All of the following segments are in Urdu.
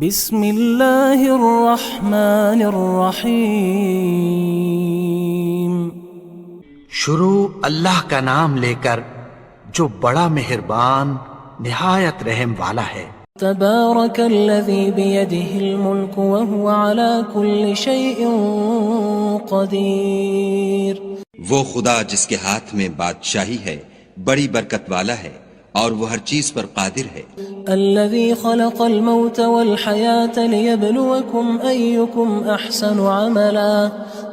بسم اللہ الرحمن الرحیم۔ شروع اللہ کا نام لے کر جو بڑا مہربان نہایت رحم والا ہے۔ تبارک الذی بیدہ الملک وہو علی کل شیء قدیر۔ وہ خدا جس کے ہاتھ میں بادشاہی ہے بڑی برکت والا ہے اور وہ ہر چیز پر قادر ہے۔ الذي خلق الموت والحياة ليبلوكم أيكم أحسن عملا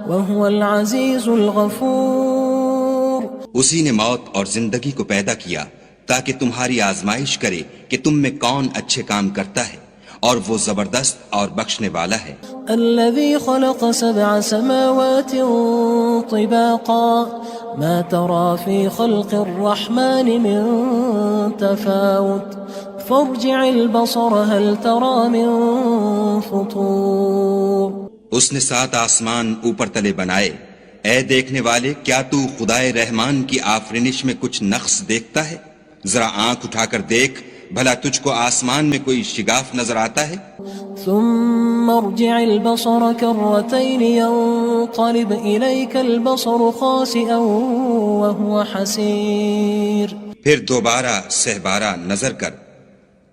وهو العزيز الغفور۔ اسی نے موت اور زندگی کو پیدا کیا تاکہ تمہاری آزمائش کرے کہ تم میں کون اچھے کام کرتا ہے، اور وہ زبردست اور بخشنے والا ہے۔ الذي خلق 7 سماوات طباقا ما ترى في خلق الرحمن من تفاوت فارجع البصر هل ترى من فطور۔ اس نے 7 آسمان اوپر تلے بنائے، اے دیکھنے والے کیا تو خدائے رحمان کی آفرینش میں کچھ نقص دیکھتا ہے؟ ذرا آنکھ اٹھا کر دیکھ، بھلا تجھ کو آسمان میں کوئی شگاف نظر آتا ہے؟ ثم ارجع البصر كرتين ينقلب إليك البصر خاسئا وهو حسير۔ پھر دوبارہ سہبارہ نظر کر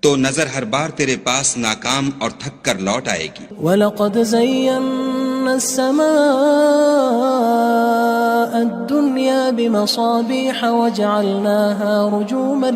تو نظر ہر بار تیرے پاس ناکام اور تھک کر لوٹ آئے گی۔ وَلَقَدْ زَيَّنَّا السَّمَاءَ الدُّنْيَا بِمَصَابِيحَ وَجَعَلْنَاهَا رُجُومًا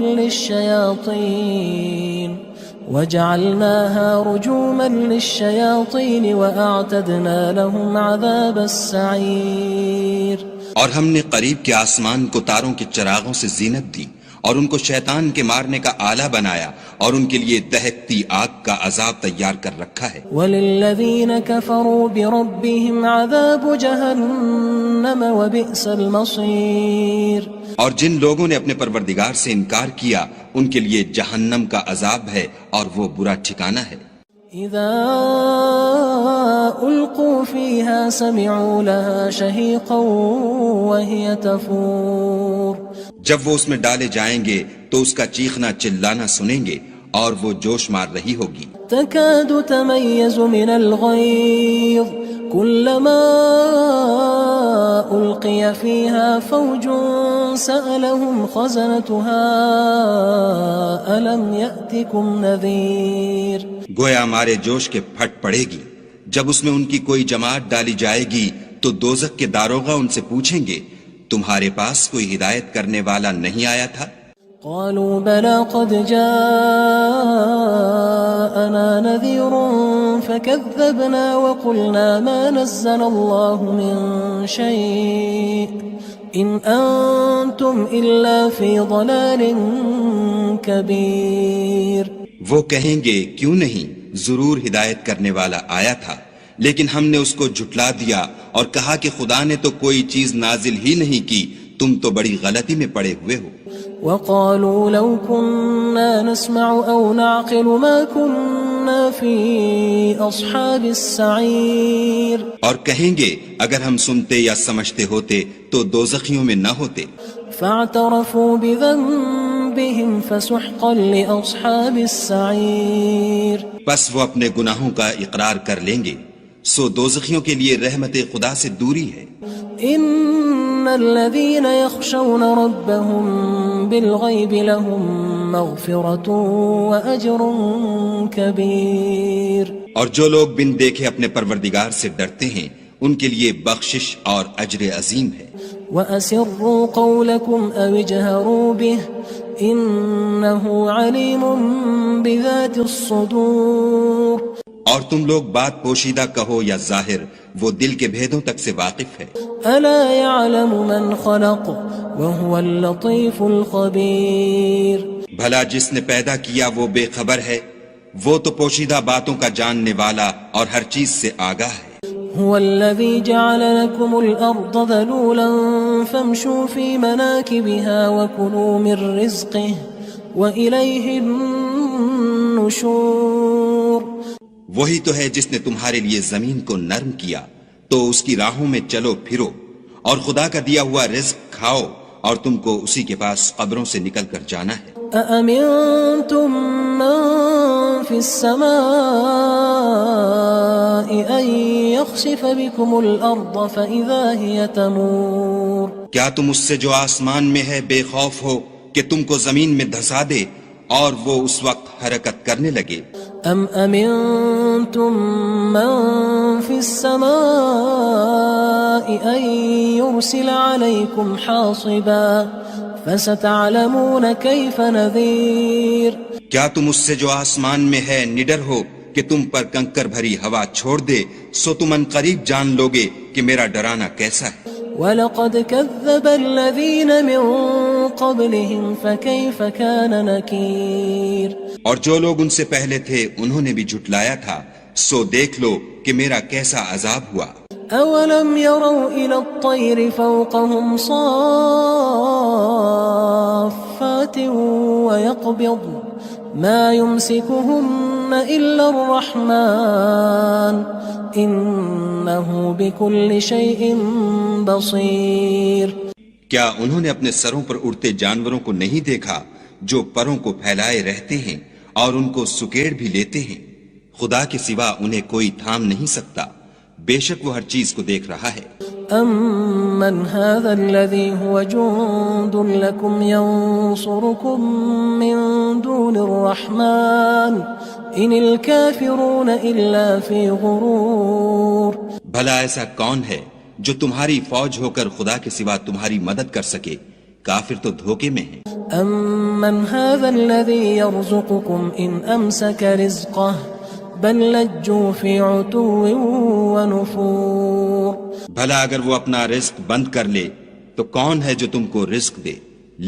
لِلشَّيَاطِينِ وَأَعْتَدْنَا لَهُمْ عَذَابَ السَّعِيرِ۔ اور ہم نے قریب کے آسمان کو تاروں کے چراغوں سے زینت دی اور ان کو شیطان کے مارنے کا آلہ بنایا، اور ان کے لیے دہکتی آگ کا عذاب تیار کر رکھا ہے۔ وَلِلَّذِينَ كَفَرُوا بِرَبِّهِمْ عَذَابُ جَهَنَّمَ وَبِئْسَ الْمَصِيرُ۔ اور جن لوگوں نے اپنے پروردگار سے انکار کیا ان کے لیے جہنم کا عذاب ہے اور وہ برا ٹھکانہ ہے۔ اذا القوا فيها سمعوا لها شهيقا وهي تفور۔ جب وہ اس میں ڈالے جائیں گے تو اس کا چیخنا چلانا سنیں گے اور وہ جوش مار رہی ہوگی۔ تكاد تميز من الغيظ كلما ألقي فيها فوج سألهم خزنتها ألم يأتكم نذير۔ گویا ہمارے جوش کے پھٹ پڑے گی جب اس میں ان کی کوئی جماعت ڈالی جائے گی تو دوزخ کے داروغہ ان سے پوچھیں گے تمہارے پاس کوئی ہدایت کرنے والا نہیں آیا تھا؟ قالوا بلى قد جاءنا نذير فكذبنا وقلنا ما نزل الله من شيء إن أنتم إلا في ضلال كبير۔ وہ کہیں گے کیوں نہیں، ضرور ہدایت کرنے والا آیا تھا، لیکن ہم نے اس کو جھٹلا دیا اور کہا کہ خدا نے تو کوئی چیز نازل ہی نہیں کی، تم تو بڑی غلطی میں پڑے ہوئے ہو۔ وقالوا لو كنا نسمع أو نعقل ما كنا في أصحاب السعير۔ اور کہیں گے اگر ہم سنتے یا سمجھتے ہوتے تو دوزخیوں میں نہ ہوتے۔ فاعترفوا بذنبهم فسحقا لأصحاب السعير۔ بس وہ اپنے گناہوں کا اقرار کر لیں گے، سو دوزخیوں کے لیے رحمت خدا سے دوری ہے۔ ان الذين يخشون ربهم بالغيب لهم مغفرة واجر كبير۔ اور جو لوگ بن دیکھے اپنے پروردگار سے ڈرتے ہیں ان کے لیے بخشش اور اجر عظیم ہے۔ وَأَسِرُّوا قَوْلَكُمْ أَوِ اجْهَرُوا بِهِ إِنَّهُ عَلِيمٌ بِذَاتِ الصُّدُورِ۔ اور تم لوگ بات پوشیدہ کہو یا ظاہر، وہ دل کے بھیدوں تک سے واقف ہے۔ أَلَا يَعْلَمُ مَنْ خَلَقَ وَهُوَ اللَّطِيفُ الْخَبِيرُ۔ بھلا جس نے پیدا کیا وہ بے خبر ہے، وہ تو پوشیدہ باتوں کا جاننے والا اور ہر چیز سے آگاہ ہے۔ هو الذي جعل لكم الأرض ذلولا فامشوا في مناكبها وكلوا من رزقه وإليه النشور۔ وہی تو ہے جس نے تمہارے لیے زمین کو نرم کیا تو اس کی راہوں میں چلو پھرو، اور خدا کا دیا ہوا رزق کھاؤ، اور تم کو اسی کے پاس قبروں سے نکل کر جانا ہے۔ أأمنتم من في السماء أن يخسف بكم الأرض فإذا هي تمور کیا تم اس سے جو آسمان میں ہے بے خوف ہو کہ تم کو زمین میں دھسا دے اور وہ اس وقت حرکت کرنے لگے؟ أم أمنتم من في السماء أن يرسل عليكم حاصبا فستعلمون كيف نذير کیا تم اس سے جو آسمان میں ہے نڈر ہو کہ تم پر کنکر بھری ہوا چھوڑ دے، سو تم ان قریب جان لوگے کہ میرا ڈرانا کیسا ہے۔ وَلَقَدْ كَذَّبَ الَّذِينَ مِن قَبْلِهِمْ فَكَيْفَ كَانَ نَكِيرٌ اور جو لوگ ان سے پہلے تھے انہوں نے بھی جھٹلایا تھا، سو دیکھ لو کہ میرا کیسا عذاب ہوا۔ أَوَلَمْ يَرَوْا إِلَى الطَّيْرِ فَوْقَهُمْ صَافَّاتٍ وَيَقْبِضْنَ مَا يُمْسِكُهُنَّ إِلَّا الرَّحْمَنُ إِنَّهُ بِكُلِّ شَيْءٍ بَصِيرٌ کیا انہوں نے اپنے سروں پر اڑتے جانوروں کو نہیں دیکھا جو پروں کو پھیلائے رہتے ہیں اور ان کو سکیڑ بھی لیتے ہیں؟ خدا کے سوا انہیں کوئی تھام نہیں سکتا، بے شک وہ ہر چیز کو دیکھ رہا ہے۔ أَمَّنْ هَذَا الَّذِي هُوَ جُندٌ لَكُمْ يَنصُرُكُم مِّن دُونِ الرَّحْمَنِ إِنِ الْكَافِرُونَ إِلَّا فِي غُرُورٍ بھلا ایسا کون ہے جو تمہاری فوج ہو کر خدا کے سوا تمہاری مدد کر سکے؟ کافر تو دھوکے میں ہیں۔ أَمَّنْ هَذَا الَّذِي يَرْزُقُكُمْ إِنْ أَمْسَكَ رِزْقَهُ بل لجوا فی عتو ونفور بھلا اگر وہ اپنا رزق بند کر لے تو کون ہے جو تم کو رزق دے،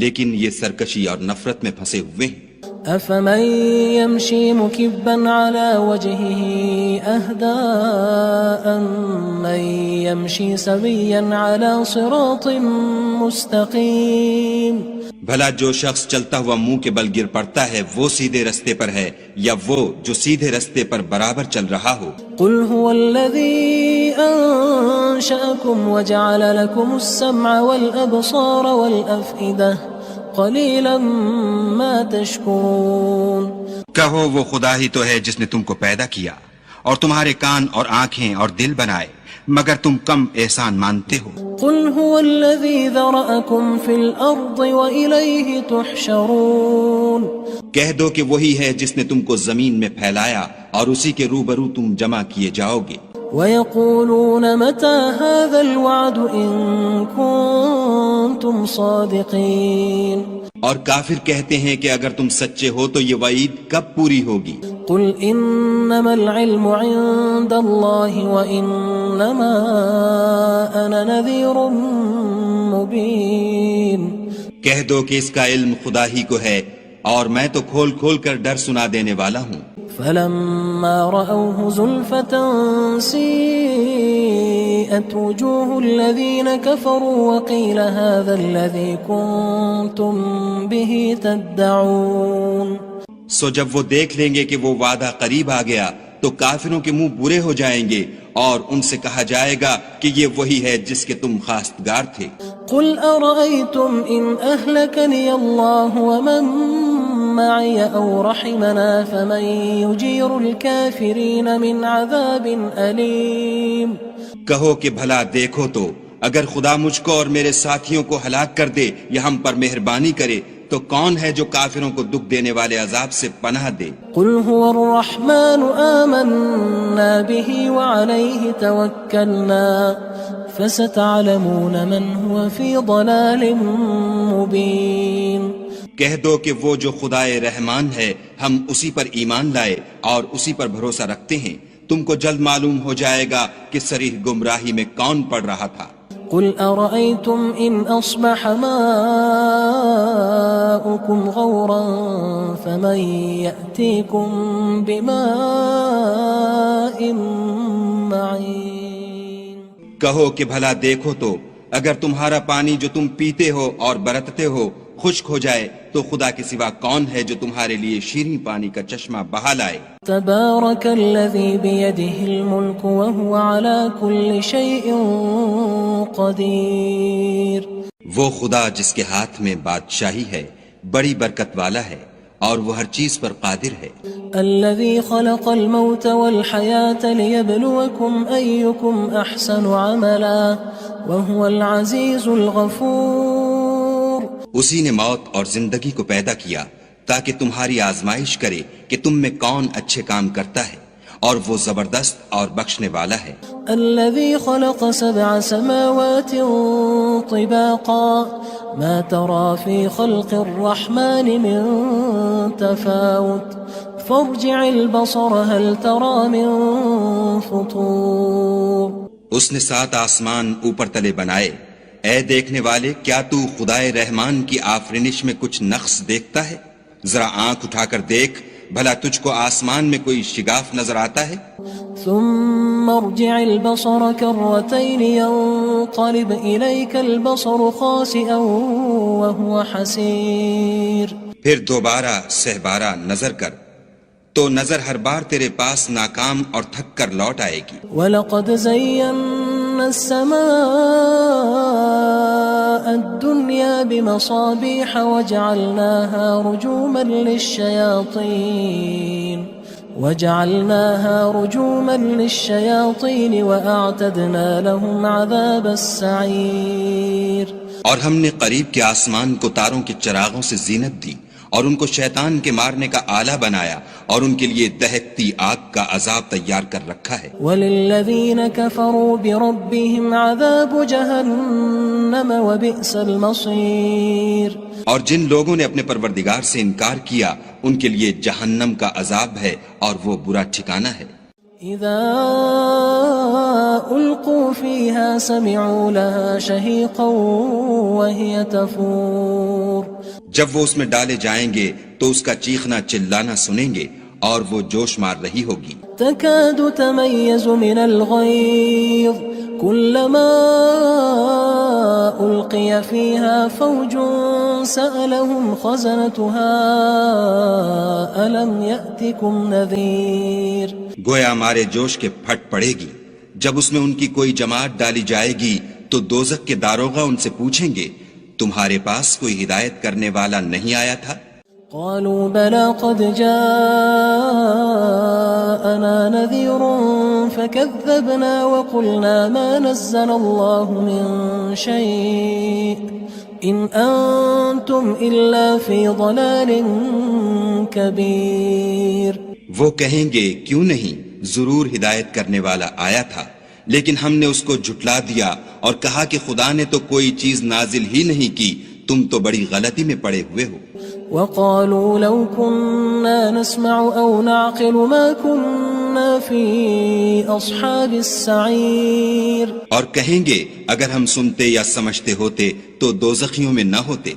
لیکن یہ سرکشی اور نفرت میں پھنسے ہوئے ہیں۔ افمن يمشي مكبا على وجهه اهدى من يمشي سويا على صراط مستقيم بھلا جو شخص چلتا ہوا منہ کے بل گر پڑتا ہے وہ سیدھے رستے پر ہے یا وہ جو سیدھے رستے پر برابر چل رہا ہو؟ قل هو الذي انشأكم وجعل لكم السمع والابصار والافئدة قلیلا ما تشکرون کہو وہ خدا ہی تو ہے جس نے تم کو پیدا کیا اور تمہارے کان اور آنکھیں اور دل بنائے، مگر تم کم احسان مانتے ہو۔ قل هو الذي ذرأكم في الارض وإليه تحشرون کہہ دو کہ وہی ہے جس نے تم کو زمین میں پھیلایا اور اسی کے روبرو تم جمع کیے جاؤ گے۔ وَيَقُولُونَ مَتَى هَذَا الْوَعْدُ إِن كُنتُمْ صَادِقِينَ اور کافر کہتے ہیں کہ اگر تم سچے ہو تو یہ وعید کب پوری ہوگی؟ قُلْ إِنَّمَا الْعِلْمُ عِندَ اللَّهِ وَإِنَّمَا أَنَا نَذِيرٌ مُبِينٌ کہہ دو کہ اس کا علم خدا ہی کو ہے اور میں تو کھول کھول کر ڈر سنا دینے والا ہوں۔ فَلَمَّا رَأَوْهُ زُلْفَةً سِيئَتْ وُجُوهُ الَّذِينَ كَفَرُوا وَقِيلَ هَذَا الَّذِي كُنتُم بِهِ تَدَّعُونَ سو جب وہ دیکھ لیں گے کہ وہ وعدہ قریب آ گیا تو کافروں کے منہ برے ہو جائیں گے اور ان سے کہا جائے گا کہ یہ وہی ہے جس کے تم خواستگار تھے۔ قُلْ أَرَأَيْتُمْ إِنْ أَهْلَكَنِيَ اللَّهُ وَمَن معي أو رحمنا فمن يجير الكافرين من عذاب أليم کہو کہ بھلا دیکھو تو اگر خدا مجھ کو اور میرے ساتھیوں کو ہلاک کر دے یا ہم پر مہربانی کرے تو کون ہے جو کافروں کو دکھ دینے والے عذاب سے پناہ دے؟ قل هو الرحمن آمنا به وعليه توكلنا فستعلمون من هو في ضلال مبين کہہ دو کہ وہ جو خدائے رحمان ہے ہم اسی پر ایمان لائے اور اسی پر بھروسہ رکھتے ہیں، تم کو جلد معلوم ہو جائے گا کہ صریح گمراہی میں کون پڑ رہا تھا۔ قل أرأيتم إن أصبح ماؤكم غورا فمن يأتيكم بماء معين کہو کہ بھلا دیکھو تو اگر تمہارا پانی جو تم پیتے ہو اور برتتے ہو خشک ہو جائے تو خدا کے سوا کون ہے جو تمہارے لیے شیریں پانی کا چشمہ بہا لائے؟ تبارك الذي بيده الملك وهو على كل شيء قدير وہ خدا جس کے ہاتھ میں بادشاہی ہے بڑی برکت والا ہے اور وہ ہر چیز پر قادر ہے. الذي خلق الموت والحياة ليبلوكم أيكم أحسن عملا وهو العزيز الغفور. اسی نے موت اور زندگی کو پیدا کیا تاکہ تمہاری آزمائش کرے کہ تم میں کون اچھے کام کرتا ہے، اور وہ زبردست اور بخشنے والا ہے. الذي خلق 7 سماوات طباقا ما ترى في خلق الرحمن من تفاوت فارجع البصر هل ترى من فطور. اس نے 7 آسمان اوپر تلے بنائے. اے دیکھنے والے، کیا تو خدائے رحمان کی آفرینش میں کچھ نقص دیکھتا ہے؟ ذرا آنکھ اٹھا کر دیکھ، بھلا تجھ کو آسمان میں کوئی شگاف نظر آتا ہے؟ ثم ارجع البصر كرتين ينقلب إليك البصر خاسئا وهو حسير. پھر دوبارہ سہبارہ نظر کر تو نظر ہر بار تیرے پاس ناکام اور تھک کر لوٹ آئے گی. وَلَقَدْ زَيَّنَّا السَّمَاءَ الدُّنْيَا بِمَصَابِيحَ وَجَعَلْنَاهَا رُجُومًا لِلشَّيَاطِينِ وَأَعْتَدْنَا لَهُمْ عَذَابَ السَّعِيرِ. اور ہم نے قریب کے آسمان کو تاروں کے چراغوں سے زینت دی اور ان کو شیطان کے مارنے کا آلہ بنایا، اور ان کے لیے دہکتی آگ کا عذاب تیار کر رکھا ہے. وَلِلَّذِينَ كَفَرُوا بِرَبِّهِمْ عَذَابُ جَهَنَّمَ وَبِئْسَ الْمَصِيرُ. اور جن لوگوں نے اپنے پروردگار سے انکار کیا ان کے لیے جہنم کا عذاب ہے اور وہ برا ٹھکانہ ہے. اذا القوا فيها سمعوا لها شهيقا وهي تفور. جب وہ اس میں ڈالے جائیں گے تو اس کا چیخنا چلانا سنیں گے اور وہ جوش مار رہی ہوگی. تكاد تميز من الغيظ كلما ألقي فيها فوج سألهم خزنتها ألم يأتكم نذير. گویا مارے جوش کے پھٹ پڑے گی. جب اس میں ان کی کوئی جماعت ڈالی جائے گی تو دوزخ کے داروغہ ان سے پوچھیں گے تمہارے پاس کوئی ہدایت کرنے والا نہیں آیا تھا؟ قالوا بلى قد جاءنا نذير فكذبنا وقلنا ما نزل الله من شيء إن أنتم إلا في ضلال كبير. وہ کہیں گے کیوں نہیں، ضرور ہدایت کرنے والا آیا تھا، لیکن ہم نے اس کو جھٹلا دیا اور کہا کہ خدا نے تو کوئی چیز نازل ہی نہیں کی، تم تو بڑی غلطی میں پڑے ہوئے ہو. وقالوا لو كنا نسمع أو نعقل ما كنا في أصحاب السعير. اور کہیں گے اگر ہم سنتے یا سمجھتے ہوتے تو دوزخیوں میں نہ ہوتے.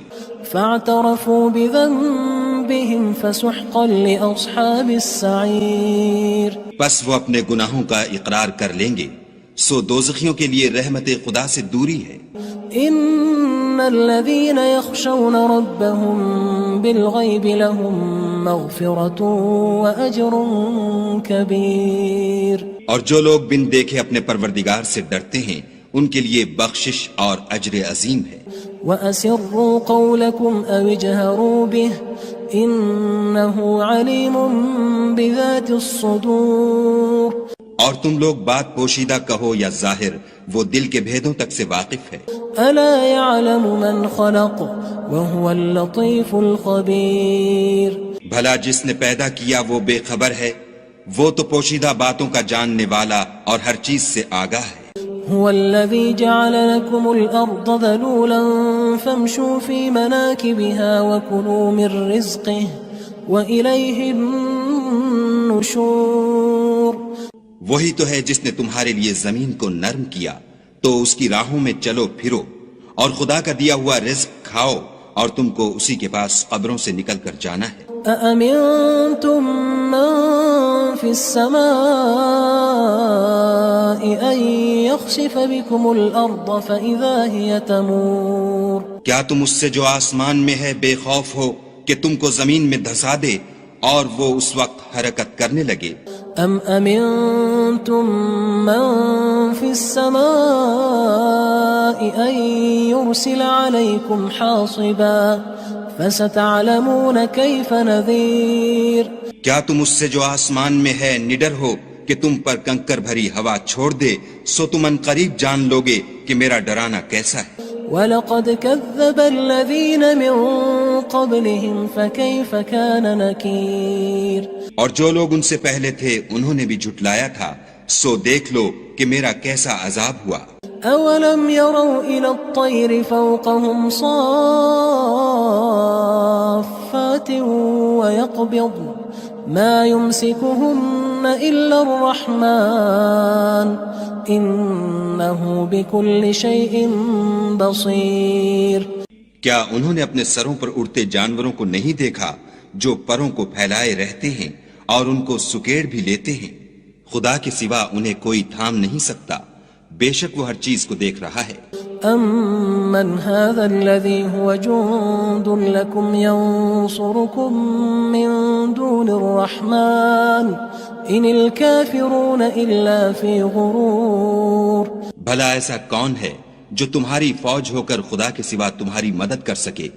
فاعترفوا بذنبهم فسحقا لأصحاب السعير. بس وہ اپنے گناہوں کا اقرار کر لیں گے، سو دوزخیوں کے لیے رحمت خدا سے دوری ہے. إن الذين يخشون ربهم بالغيب لهم مغفرة وأجر كبير. اور جو لوگ بن دیکھے اپنے پروردگار سے ڈرتے ہیں ان کے لیے بخشش اور اجر عظیم ہے. وأسروا قولكم أو اجهروا به إنه عليم بذات الصدور. اور تم لوگ بات پوشیدہ کہو یا ظاہر، وہ دل کے بھیدوں تک سے واقف ہے. ألا يعلم من خلق وهو اللطيف الخبير. بھلا جس نے پیدا کیا وہ بے خبر ہے، وہ تو پوشیدہ باتوں کا جاننے والا اور ہر چیز سے آگاہ ہے. هو الذي جعل لكم الأرض ذلولا فامشوا في مناكبها وكلوا من رزقه وإليه النشور. وہی تو ہے جس نے تمہارے لیے زمین کو نرم کیا تو اس کی راہوں میں چلو پھرو اور خدا کا دیا ہوا رزق کھاؤ اور تم کو اسی کے پاس قبروں سے نکل کر جانا ہے. أأمنتم من في السماء أن يخسف بكم الأرض فإذا هي تمور. کیا تم اس سے جو آسمان میں ہے بے خوف ہو کہ تم کو زمین میں دھسا دے اور وہ اس وقت حرکت کرنے لگے؟ أم أمنتم من في السماء أن يرسل عليكم حاصبا فستعلمون كيف نذير کیا تم اس سے جو آسمان میں ہے نڈر ہو کہ تم پر کنکر بھری ہوا چھوڑ دے، سو تم ان قریب جان لوگے کہ میرا ڈرانا کیسا ہے۔ وَلَقَدْ كَذَّبَ الَّذِينَ مِن قَبْلِهِمْ فَكَيْفَ كَانَ نَكِيرٌ اور جو لوگ ان سے پہلے تھے انہوں نے بھی جھٹلایا تھا، سو دیکھ لو کہ میرا کیسا عذاب ہوا۔ أَوَلَمْ يَرَوْا إِلَى الطَّيْرِ فَوْقَهُمْ صَافَّاتٍ وَيَقْبِضْنَ مَا يُمْسِكُهُنَّ إِلَّا الرَّحْمَنُ إِنَّهُ بِكُلِّ شَيْءٍ بَصِيرٌ کیا انہوں نے اپنے سروں پر اڑتے جانوروں کو نہیں دیکھا جو پروں کو پھیلائے رہتے ہیں اور ان کو سکیڑ بھی لیتے ہیں؟ خدا کے سوا انہیں کوئی تھام نہیں سکتا، بے شک وہ ہر چیز کو دیکھ رہا ہے۔ أَمَّنْ هَذَا الَّذِي هُوَ جُندٌ لَكُمْ يَنصُرُكُم مِّن دُونِ الرَّحْمَنِ إِنِ الْكَافِرُونَ إِلَّا فِي غُرُورٍ بھلا ایسا کون ہے جو تمہاری فوج ہو کر خدا کے سوا تمہاری مدد کر سکے؟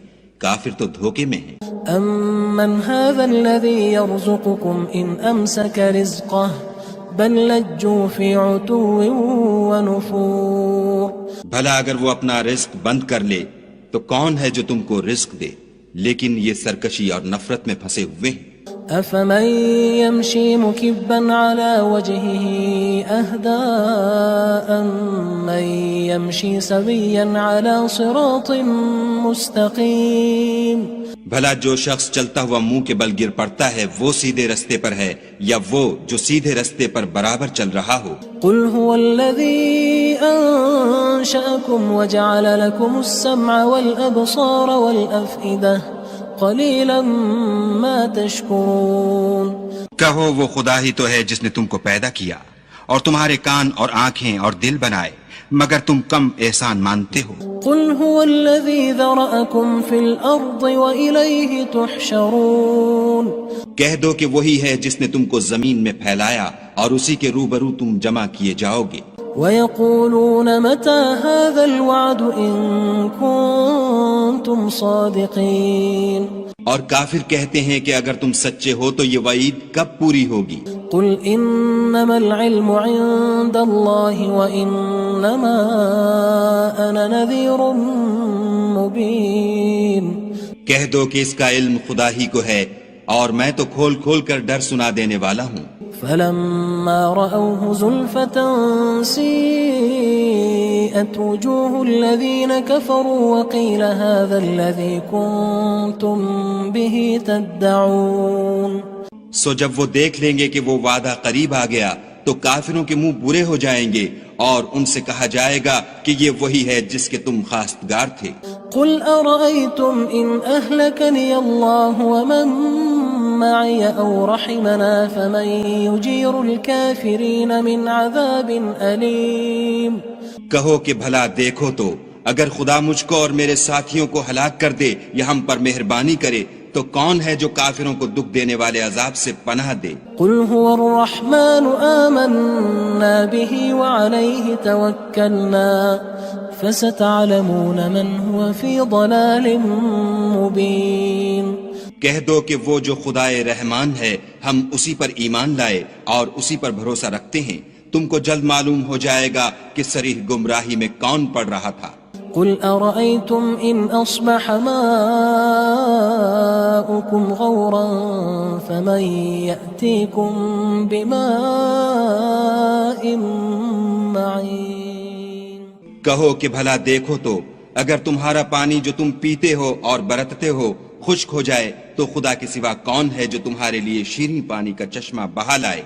کافر تو دھوکے میں ہیں۔ أَمَّنْ هَذَا الَّذِي يَرْزُقُكُمْ إِنْ أَمْسَكَ رِزْقَهُ بَلْ لَجُّوا فِي عُتُوٍّ وَنُفُورٍ بھلا اگر وہ اپنا رزق بند کر لے تو کون ہے جو تم کو رزق دے، لیکن یہ سرکشی اور نفرت میں پھنسے ہوئے ہیں۔ أَفَمَن يَمْشِي مُكِبًّا عَلَى وَجْهِهِ أَهْدَىٰ أَمَّن يَمْشِي سَوِيًّا عَلَى صِرَاطٍ مُّسْتَقِيمٍ بھلا جو شخص چلتا ہوا منہ کے بل گر پڑتا ہے وہ سیدھے رستے پر ہے یا وہ جو سیدھے رستے پر برابر چل رہا ہو؟ قُلْ هُوَ الَّذِي أَنشَأَكُمْ وَجَعَلَ لَكُمُ السَّمْعَ وَالْأَبْصَارَ وَالْأَفْئِدَةَ قَلِيلًا مَا تَشْكُرُونَ کہو وہ خدا ہی تو ہے جس نے تم کو پیدا کیا اور تمہارے کان اور آنکھیں اور دل بنائے، مگر تم کم احسان مانتے ہو۔ قُلْ هُوَ الَّذِي ذَرَأَكُمْ فِي الْأَرْضِ وَإِلَيْهِ تُحْشَرُونَ کہہ دو کہ وہی ہے جس نے تم کو زمین میں پھیلایا اور اسی کے روبرو تم جمع کیے جاؤ گے۔ وَيَقُولُونَ مَتَى هَذَا الْوَعْدُ إِن كُنتُمْ صَادِقِينَ اور کافر کہتے ہیں کہ اگر تم سچے ہو تو یہ وعید کب پوری ہوگی؟ قُلْ إِنَّمَا الْعِلْمُ عِندَ اللَّهِ وَإِنَّمَا أَنَا نَذِيرٌ مُّبِينٌ کہہ دو کہ اس کا علم خدا ہی کو ہے اور میں تو کھول کھول کر ڈر سنا دینے والا ہوں۔ فَلَمَّا رَأَوْهُ زُلْفَةً سِيئَتْ وُجُوهُ الَّذِينَ كَفَرُوا وَقِيلَ هَذَا الَّذِي كُنتُم بِهِ تَدَّعُونَ سو جب وہ دیکھ لیں گے کہ وہ وعدہ قریب آ گیا تو کافروں کے منہ برے ہو جائیں گے اور ان سے کہا جائے گا کہ یہ وہی ہے جس کے تم خواستگار تھے۔ قُلْ أَرَأَيْتُمْ إِنْ أَهْلَكَنِيَ اللَّهُ وَمَن مَّعِيَ أَوْ رَحِمَنَا فَمَن يُجِيرُ الْكَافِرِينَ مِنْ عَذَابٍ أَلِيمٍ کہو کہ بھلا دیکھو تو اگر خدا مجھ کو اور میرے ساتھیوں کو ہلاک کر دے یا ہم پر مہربانی کرے تو کون ہے جو کافروں کو دکھ دینے والے عذاب سے پناہ دے؟ قُلْ هُوَ الرَّحْمَنُ آمَنَّا بِهِ وَعَلَيْهِ تَوَكَّلْنَا فَسَتَعْلَمُونَ مَنْ هُوَ فِي ضَلَالٍ مُّبِينٍ کہہ دو کہ وہ جو خدائے رحمان ہے ہم اسی پر ایمان لائے اور اسی پر بھروسہ رکھتے ہیں، تم کو جلد معلوم ہو جائے گا کہ صریح گمراہی میں کون پڑ رہا تھا۔ قُلْ أَرَأَيْتُمْ إِنْ أَصْبَحَ مَاؤُكُمْ غَوْرًا فَمَن يَأْتِيكُم بِمَاءٍ مَّعِينٍ کہو کہ بھلا دیکھو تو اگر تمہارا پانی جو تم پیتے ہو اور برتتے ہو خشک ہو جائے تو خدا کے سوا کون ہے جو تمہارے لیے شیریں پانی کا چشمہ بہا لائے؟